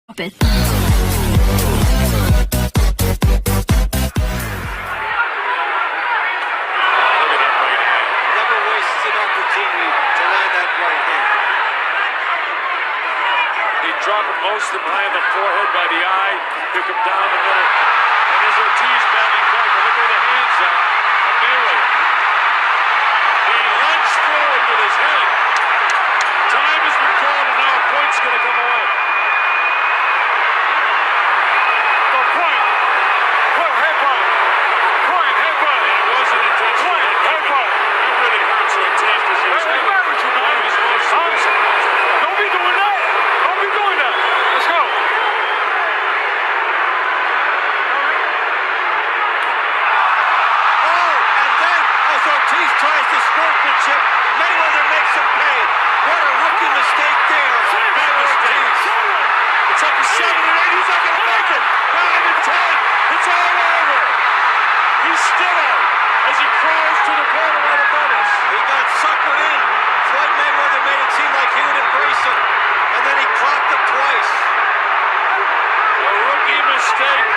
Stop it. Never wastes an opportunity to land that right hand. He dropped him most of them high in the forehead by the eye, pick him down the middle. And there's Ortiz battling back, but look where the hands are on Mayweather. He lunged forward with his head. Time has been called, and now a point's going to come away. The point. Point, headbutt. Point, headbutt. And it wasn't intentional. Point, headbutt. It really hurts Ortiz because he was having one of his most aggressive moves. Don't be doing that. Don't be doing that. Let's go. Ortiz tries the sportsmanship. Mayweather makes him pay. What a rookie mistake there. Big mistake. It's up to 7 and 8. He's not going to make it. 9 and 10. It's all over. He's still out as he crawls to the corner right above us. He got suckered in. Floyd Mayweather made it seem like he would embrace him. And then he clocked him twice. A rookie mistake.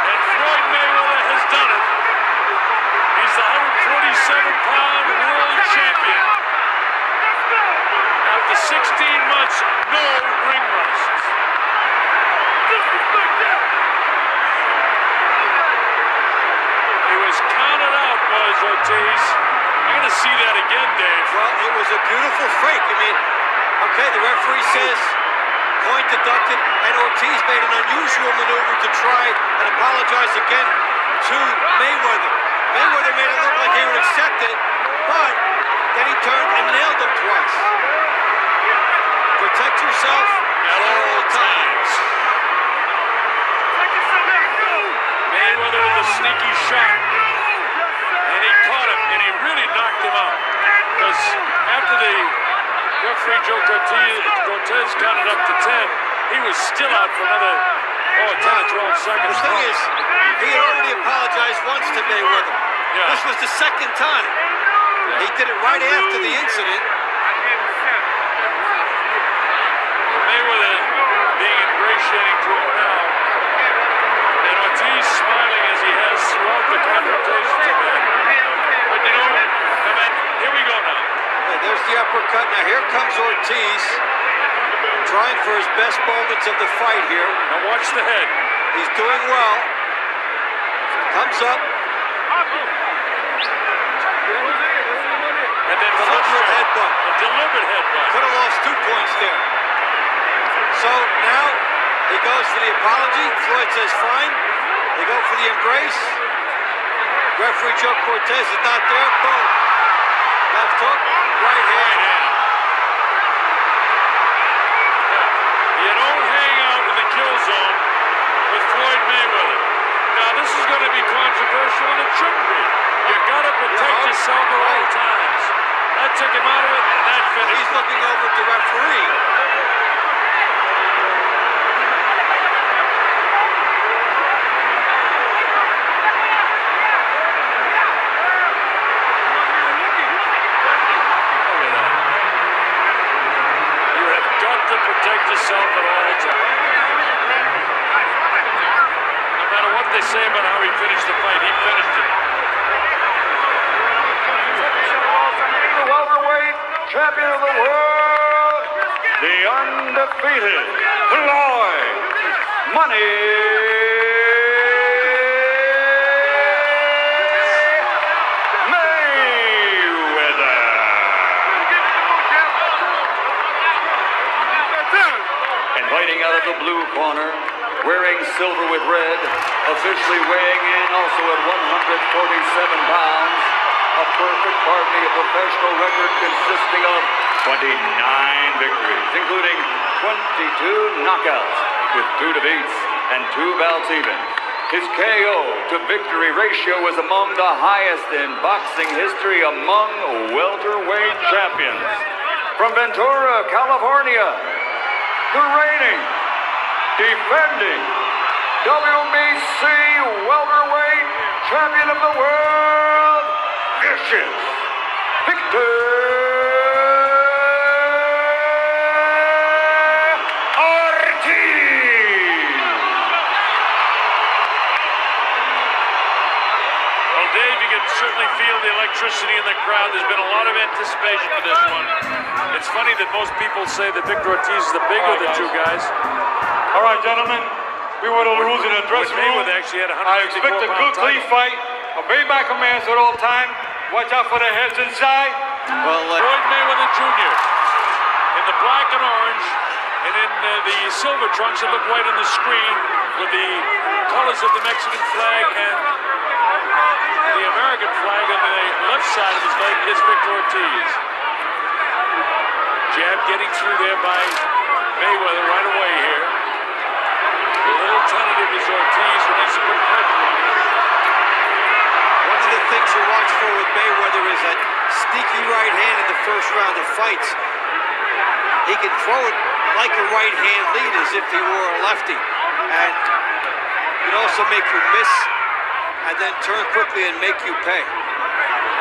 And Floyd Mayweather has done it. He's the 147-pound world champion. After 16 months, no ring rust. He was counted out, was Ortiz. I'm going to see that again, Dave. Well, it was a beautiful fake. I mean, okay, the referee says point deducted, and Ortiz made an unusual maneuver to try and apologize again to Mayweather. Mayweather made it look like he would accept it, but then he turned and nailed him twice. Protect yourself at all times. Mayweather with a sneaky shot, and he caught him, and he really knocked him out. Because after the referee Joe Cortez counted up to 10, he was still out for another 10 or 12 seconds. The thing is, he had already apologized once to Mayweather. Yeah. This was the second time. Yeah. He did it right after the incident. Mayweather being ingratiating to him now. And Ortiz smiling as he has throughout the confrontation today. But you know, I mean, here we go now. Yeah, there's the uppercut. Now here comes Ortiz. Trying for his best moments of the fight here. Now watch the head. He's doing well. Comes up. And then the headbutt. A deliberate headbutt. Could have lost 2 points there. So now he goes for the apology. Floyd says fine. They go for the embrace. Referee Joe Cortez is not there. Boom. Left hook. Right hand. You don't hang out in the kill zone with Floyd Mayweather. Now this is going to be controversial, and it shouldn't be. You got to protect yourself at all times. That took him out of it, and that finished. He's looking over at the referee. You have got to protect yourself at all times. No matter what they say about how he finished the fight, he finished it. The welterweight champion of the world, the undefeated Floyd Money Mayweather. And fighting out of the blue corner, wearing silver with red, officially weighing in also at 147 pounds, a perfect partly a professional record consisting of 29 victories, including 22 knockouts with 2 defeats and 2 bouts even. His KO to victory ratio was among the highest in boxing history among welterweight champions. From Ventura, California, the reigning, defending WBC welterweight champion of the world, vicious Victor Ortiz. electricity in the crowd. There's been a lot of anticipation for this one. It's funny that most people say that Victor Ortiz is the bigger of the two guys. All right, gentlemen. Mayweather will lose in the dressing room. Mayweather actually had a I expect a good, clean fight. Obey my commands at all times. Watch out for the heads inside. Floyd Mayweather Jr. in the black and orange, and in the silver trunks that look white on the screen with the colors of the Mexican flag and the American flag on the left side of his leg is Victor Ortiz. Jab getting through there by Mayweather right away here. A little tentative is Ortiz, who needs to put pressure on him. One of the things you watch for with Mayweather is that sneaky right hand in the first round of fights. He can throw it like a right hand lead as if he were a lefty. And he can also make you miss and then turn quickly and make you pay.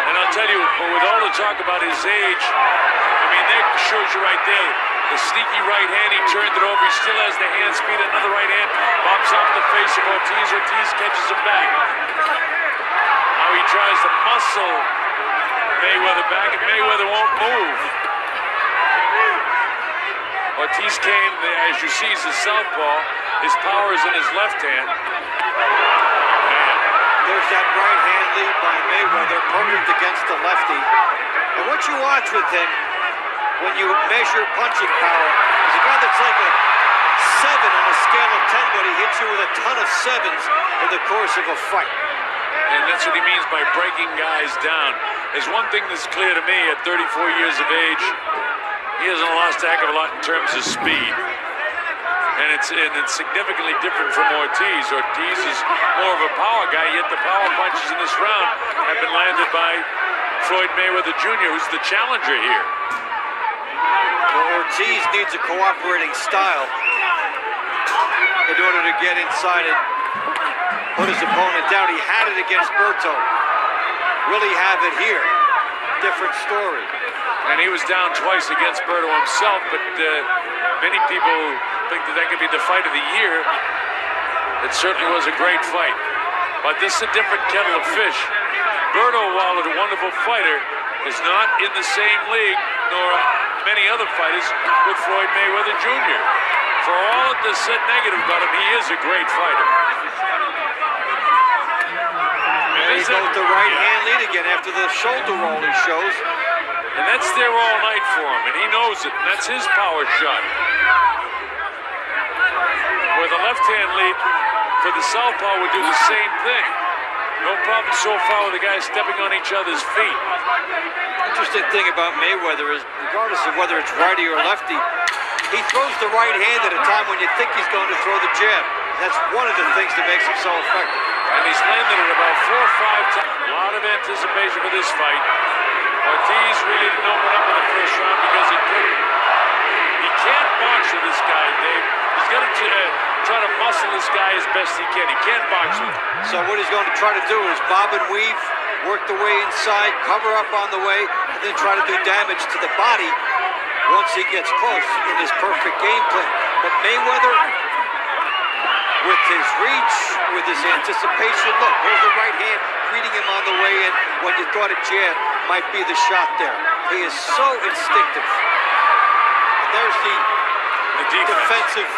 And I'll tell you, with all the talk about his age, I mean, that shows you right there. The sneaky right hand, he turned it over. He still has the hand speed. Another right hand bops off the face of Ortiz. Ortiz catches him back. Now he tries to muscle Mayweather back, and Mayweather won't move. Ortiz came, as you see, he's a southpaw. His power is in his left hand. Man. There's that right hand lead by Mayweather, perfect against the lefty. And what you watch with him, when you measure punching power, is a guy that's like a 7 on a scale of 10, but he hits you with a ton of 7s in the course of a fight. And that's what he means by breaking guys down. There's one thing that's clear to me at 34 years of age, he hasn't lost a heck of a lot in terms of speed. And it's significantly different from Ortiz. Ortiz is more of a power guy, yet the power punches in this round have been landed by Floyd Mayweather Jr., who's the challenger here. Well, Ortiz needs a cooperating style in order to get inside and put his opponent down. He had it against Berto. Will he have it here? Different story. And he was down twice against Berto himself, but many people think that could be the fight of the year. It certainly was a great fight. But this is a different kettle of fish. Berto, while a wonderful fighter, is not in the same league, nor many other fighters, with Floyd Mayweather Jr. For all of the said negative about him, he is a great fighter. He goes the right hand lead again after the shoulder roll he shows. And that's there all night for him, and he knows it, and that's his power shot. Where the left hand lead for the southpaw would do the same thing. No problem so far with the guys stepping on each other's feet. Interesting thing about Mayweather is, regardless of whether it's righty or lefty, he throws the right hand at a time when you think he's going to throw the jab. That's one of the things that makes him so effective. And he's landed it about 4 or 5 times. A lot of anticipation for this fight. Ortiz really didn't open up in the first round because he couldn't. He can't box with this guy, Dave. He's got to try to muscle this guy as best he can. He can't box with him. So what he's going to try to do is bob and weave, work the way inside, cover up on the way, and then try to do damage to the body once he gets close in his perfect game plan. But Mayweather, with his reach, with his anticipation, look, there's the right hand greeting him on the way in when you thought a jab might be the shot there. He is so instinctive. And there's the defensive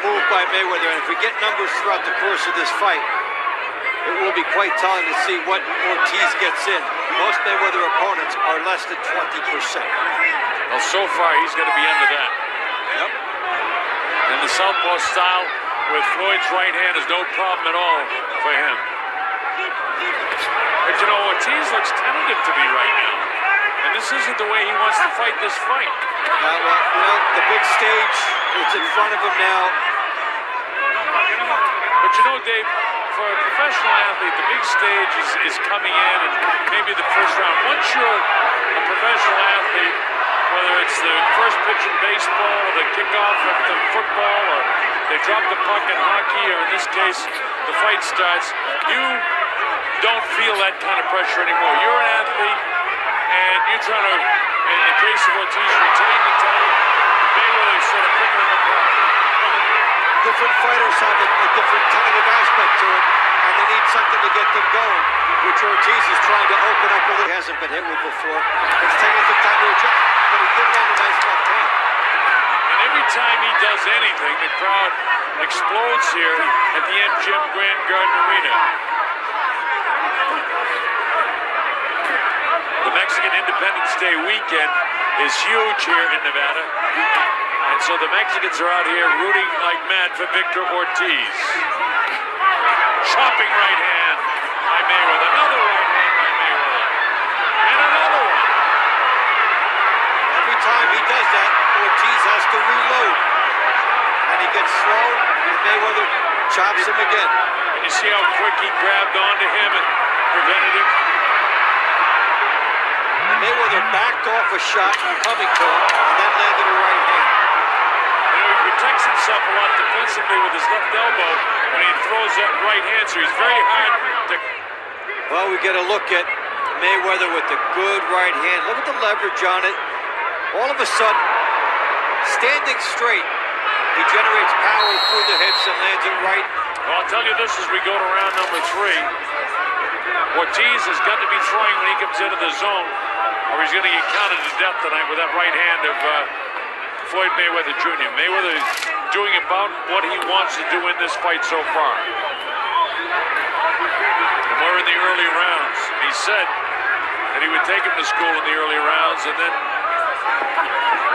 move by Mayweather. And if we get numbers throughout the course of this fight, it will be quite telling to see what Ortiz gets in. Most Mayweather opponents are less than 20%. Well, so far, he's going to be under that. Yep. And the southpaw style with Floyd's right hand is no problem at all for him. But you know, Ortiz looks tentative to me right now. And this isn't the way he wants to fight this fight. Well, you know, the big stage is in front of him now. But you know, Dave, for a professional athlete, the big stage is coming in and maybe the first round. Once you're a professional athlete, whether it's the first pitch in baseball or the kickoff of the football or they drop the puck in hockey or in this case the fight starts, you don't feel that kind of pressure anymore. You're an athlete and you're trying to, in the case of Ortiz, retain the title. Mayweather sort of picking him apart. Different fighters have a different tentative aspect to it, and they need something to get them going, which Ortiz is trying to open up a little. He hasn't been hit with before. It's taking some time to adjust, but he did land a nice left hand. And every time he does anything, the crowd explodes here at the MGM Grand Garden Arena. The Mexican Independence Day weekend is huge here in Nevada. And so the Mexicans are out here rooting like mad for Victor Ortiz. Chopping right hand by Mayweather. Another right hand by Mayweather. And another one. Every time he does that, Ortiz has to reload. And he gets slow, and Mayweather chops him again. And you see how quick he grabbed onto him and prevented him? Mayweather backed off a shot coming to him, and then landed a right hand. You know, he protects himself a lot defensively with his left elbow when he throws that right hand, so he's very hard to... Well, we get a look at Mayweather with the good right hand. Look at the leverage on it. All of a sudden, standing straight, he generates power through the hips and lands it right. Well, I'll tell you this as we go to round number 3. Ortiz has got to be throwing when he comes into the zone, or he's going to get counted to death tonight with that right hand of Floyd Mayweather Jr. Mayweather is doing about what he wants to do in this fight so far. And we're in the early rounds. He said that he would take him to school in the early rounds and then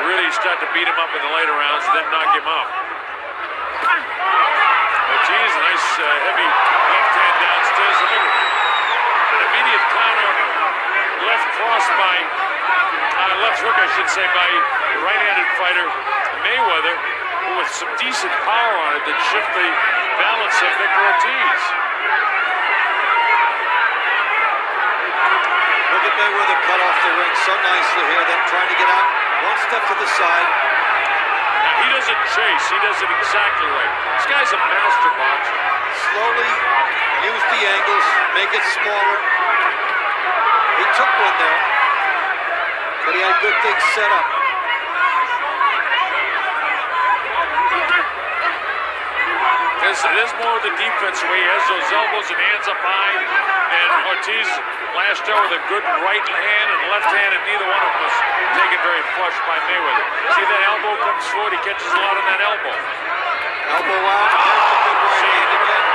really start to beat him up in the later rounds and then knock him out. Ortiz, nice heavy left hand downstairs. And look, an immediate counter left cross by, left hook I should say, by the right-handed fighter Mayweather, who with some decent power on it that shift the balance of Victor Ortiz. Look at Mayweather cut off the ring so nicely here, then trying to get out one step to the side. Now, he doesn't chase, he does it exactly right. This guy's a master boxer. Slowly use the angles, make it smaller. He took one there, but he had good things set up. There's more of the defense where he has those elbows and hands up high, and Ortiz lashed out with a good right hand and left hand, and neither one of them was taken very flush by Mayweather. See that elbow comes forward, he catches a lot on that elbow. Elbow out, there's the good right hand again.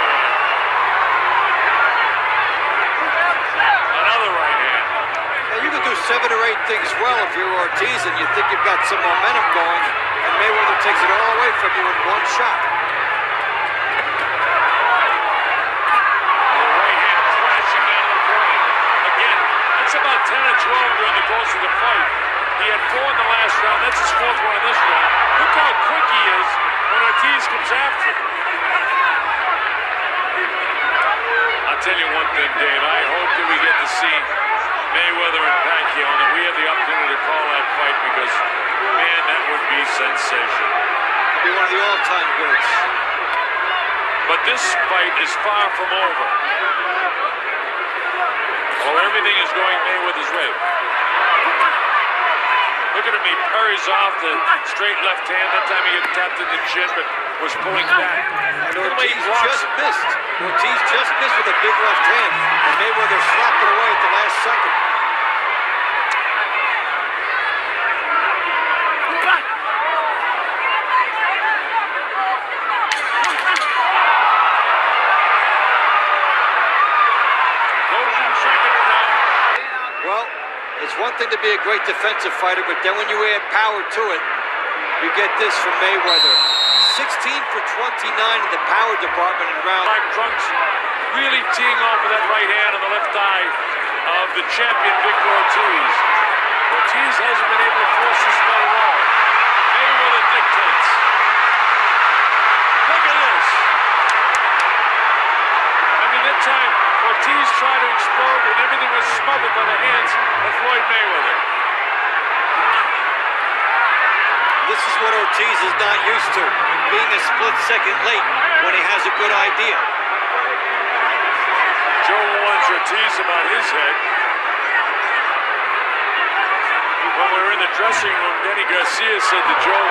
Another right hand. Now you can do 7 or 8 things well if you're Ortiz and you think you've got some momentum going, and Mayweather takes it all away from you in one shot. That's about 10 or 12 during the course of the fight. He had 4 in the last round. That's his 4th one in this round. Look how quick he is when Ortiz comes after him. I'll tell you one thing, Dave. I hope that we get to see Mayweather and Pacquiao, and that we have the opportunity to call that fight because, man, that would be sensational. It'll be one of the all-time greats. But this fight is far from over. Well, everything is going Mayweather's way. Look at him, he parries off the straight left hand. That time he got tapped in the chin, but was pulling back. And Ortiz just missed. Ortiz just missed with a big left hand, and Mayweather slapped it away at the last second. Well, it's one thing to be a great defensive fighter, but then when you add power to it, you get this from Mayweather. 16 for 29 in the power department in round. Black trunks really teeing off with that right hand on the left eye of the champion Victor Ortiz. Ortiz hasn't been able to force this fight at all. Mayweather dictates. Look at this. I mean, that time Ortiz tried to explode and everything was smothered by the hands of Floyd Mayweather. This is what Ortiz is not used to, being a split second late when he has a good idea. Joe warns Ortiz about his head. When we were in the dressing room, Denny Garcia said to Joe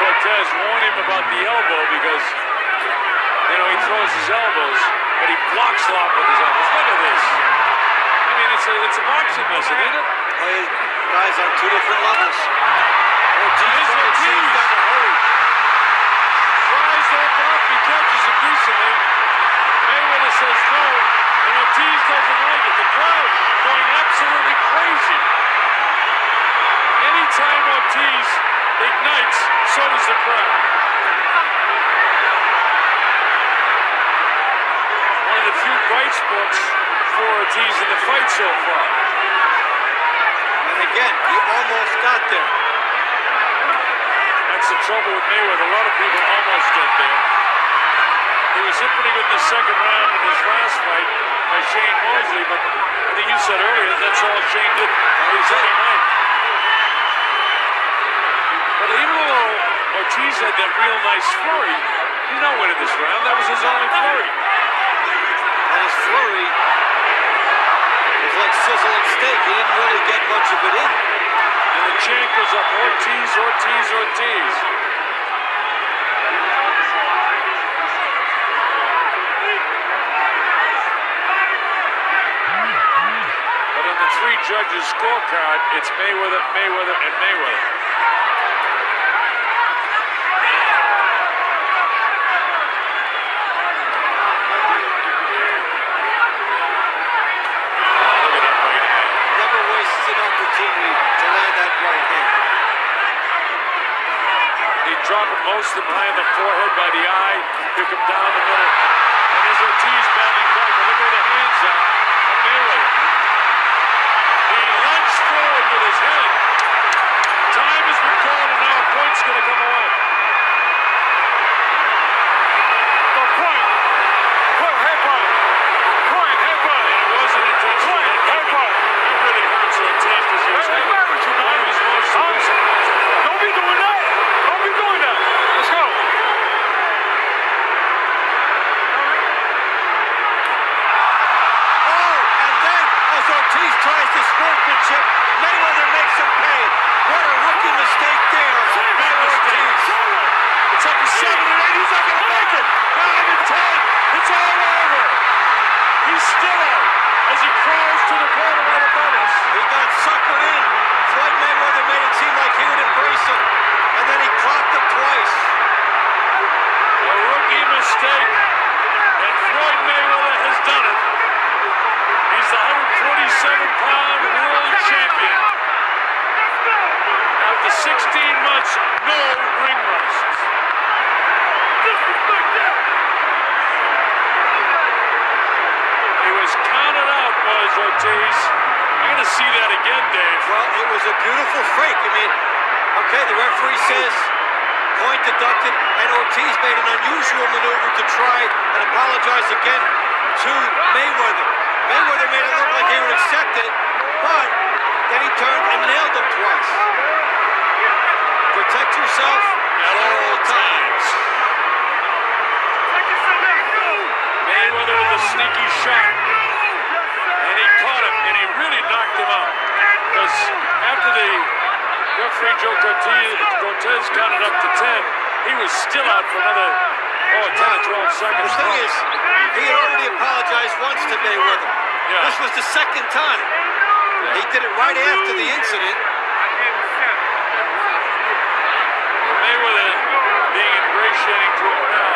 Cortez, warn him about the elbow because, you know, he throws his elbows, but he blocks a lot with his elbows. Look at this. I mean, it's a boxing lesson, isn't it? Playing guys on two different levels. Ortiz Ortiz down to hurry. Tries to open up, he catches him decently. Mayweather says no, and Ortiz doesn't like it. The crowd going absolutely crazy. Anytime Ortiz ignites, so does the crowd. One of the few bright spots for Ortiz in the fight so far. And again, he almost got there. That's the trouble with Mayweather. A lot of people almost get there. He was hit pretty good in the second round in his last fight by Shane Mosley, but I think you said earlier that's all Shane did on his other night. But even though Ortiz had that real nice flurry, he's not winning this round. That was his only flurry. And his flurry was like sizzling steak. He didn't really get much of it in. And the chant goes up, Ortiz, Ortiz, Ortiz. But on the three judges' scorecard, it's Mayweather, Mayweather, and Mayweather. Drop him most of them high in the forehead by the eye, pick him down the middle. And there's Ortiz battling back. But look where the hands are of Mayweather. He lunged forward with his head. Time has been called, and now a point's going to come away. The point. Point, headbutt. Point, headbutt. And it wasn't intentional. Point, headbutt. It really hurts Ortiz because he was Hey, what's the matter with you, man? one of his most aggressive guys. Don't be doing that. Don't be doing that. Let's go. Oh, and then as Ortiz tries the sportsmanship, Mayweather makes him pay. What a rookie mistake there. Big mistake. It's up to 7 and 8. He's not going to make it. 9 and 10. It's all over. He's still out as he crawls to the corner right above us. He got suckered in. Floyd Mayweather made it seem like he would embrace him. And then he clocked him twice. A rookie mistake, and Floyd Mayweather has done it. He's the 147-pound world champion. After 16 months, no ring rust. He was counted out, was Ortiz. I'm going to see that again, Dave. Well, it was a beautiful fake. I mean, okay, the referee says point deducted, and Ortiz made an unusual maneuver to try and apologize again to Mayweather. Mayweather made it look like he would accept it, but then he turned and nailed him twice. Protect yourself At all times. Mayweather with a sneaky shot. And he caught him, and he really knocked him out. Because after the referee Joe Cortez counted up to 10, he was still out for another 10 or 12 seconds. The thing is, he had already apologized once to Mayweather. Yeah. This was the second time. He did it right after the incident. Mayweather being ingratiating to him now.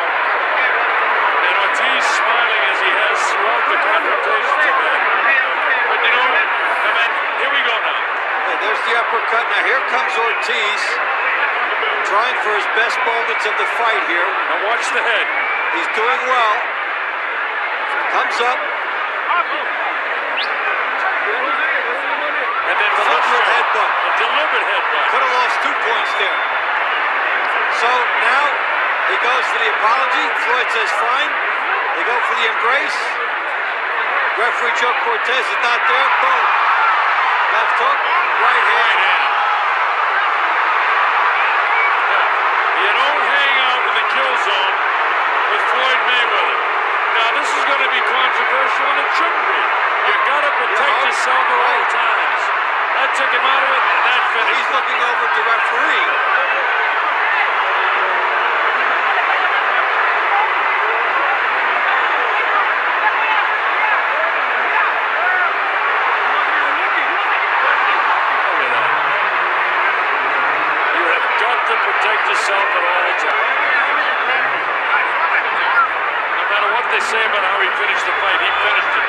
And Ortiz smiling as he has throughout the confrontations of that. But you know, here we go now. Hey, there's the uppercut. Now here comes Ortiz, trying for his best moments of the fight here. Now watch the head. He's doing well. Comes up. And then the Deliberate headbutt. A deliberate headbutt. Could have lost 2 points there. So now he goes for the apology. Floyd says fine. They go for the embrace. Referee Joe Cortez is not there. Boom. Left hook. Right hand. You don't hang out in the kill zone with Floyd Mayweather. Now this is going to be controversial, and it shouldn't be. You got to protect yourself at all times. That took him out of it, and that finished. He's looking over at the referee. himself at all times. No matter what they say about how he finished the fight, he finished it.